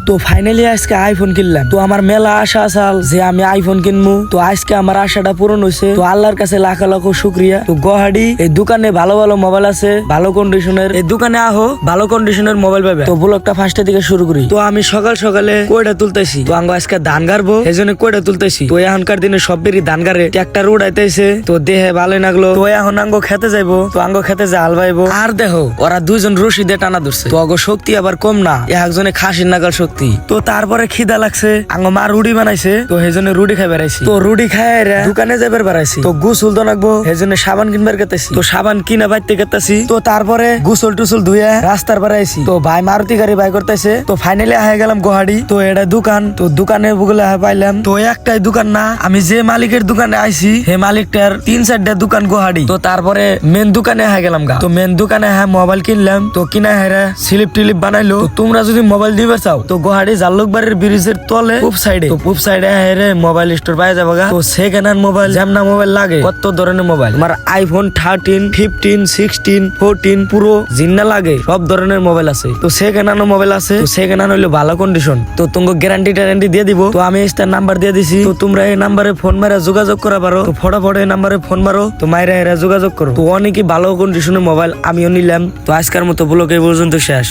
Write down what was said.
তো ফাইনালি আজকে আইফোন কিনলাম। তো আমার মেলা আশা আসাল যে আমি আইফোন কিনবো। তো আজকে আমার আশাটা পূরণ হয়েছে। তো আল্লাহর কাছে লাখ লাখ শুক্রিয়া। তো গুয়াহাটি এই দোকানে ভালো ভালো মোবাইল আছে, ভালো কন্ডিশনের। এই দোকানে আহো, ভালো কন্ডিশনের মোবাইল পাবে। তো ব্লগটা ফার্স্টের দিকে শুরু করি। তো আমি সকাল সকালে কয়টা তুলতেছি। তো আঙ্গ আজকে ধান গাড়বো, এই জন্য কয়টা তুলতেছি। তো এখনকার দিনে সব বেরি ধান গাড়ে, ট্রাক্টর উড়াইতেছে। তো দেহে ভালো লাগলো। তো এখন আঙ্গ খেতে যাইবো। তো আঙ্গ খেতে যা হাল বাইবো। আর দেখো ওরা দুইজন রশি দিয়ে টানা ধরছে। তো অগ শক্তি আবার কম না, একজনে খাসির নাগাল শক্তি। তো তারপরে খিদা লাগছে, আঙ্গ মা রুটি বানাইছে। তো সেই জন্য রুটি খাই বেড়াইছি। তো রুটি খাই দোকানে যাবার বেড়াইছি। তো গোসল তো নাকবো, সেই জন্য সাবান কিনবার গেতেছি। তো সাবান কিনা বাইতে গেতেছি। তো তারপরে গোসল টুসল ধুয়ে রাস্তার বেড়াইছি। তো ভাই মারুতি গাড়ি বাই করতেছে। তো ফাইনালি হয়ে গেলাম গুয়াহাটি। তো এটা দোকান। তো দোকানে বুগলে পাইলাম। তো একটাই দোকান না, আমি যে মালিকের দোকানে আইছি হে মালিকটার 3-4টা দোকান গুয়াহাটি। তো তারপরে মেন দোকানে হয়ে গেলাম গা। তো মেন দোকানে মোবাইল কিনলাম। তো কিনা হেরা স্লিপ টিলিপ বানাইলো। তো তোমরা যদি মোবাইল দিবে চাও তো গুয়াহাটি জালুকবাড়ির ব্রিজের তলে পূব সাইডে। তো পূব সাইডে হেরে মোবাইল স্টোর পাই যাবে গা। তো সেকেন্ড হ্যান্ড মোবাইল যেমন মোবাইল লাগে কত ধরনের মোবাইল, তোমার আইফোন 13, 15, 16, 14 পুরো জিন্না লাগে সব ধরনের মোবাইল আছে। তো সেকেন্ড হ্যান্ড মোবাইল আছে। তো সেকেন্ড হ্যান্ড হইলো ভালো কন্ডিশন। তো তোমাকে গ্যারান্টি ট্যারান্টি দিয়ে দিব। তো আমি এই নাম্বার দিয়ে দিছি। তো তোমরা এই নাম্বারে ফোন মারা যোগাযোগ করা পারো। তো ফটাফট এই নাম্বারে ফোন মারো। তো মাইরা এরা যোগাযোগ করো। তো অনেকই ভালো কন্ডিশনের মোবাইল আমিও নিলাম। তো আজকের মতো ব্লগ এই পর্যন্ত শেষ।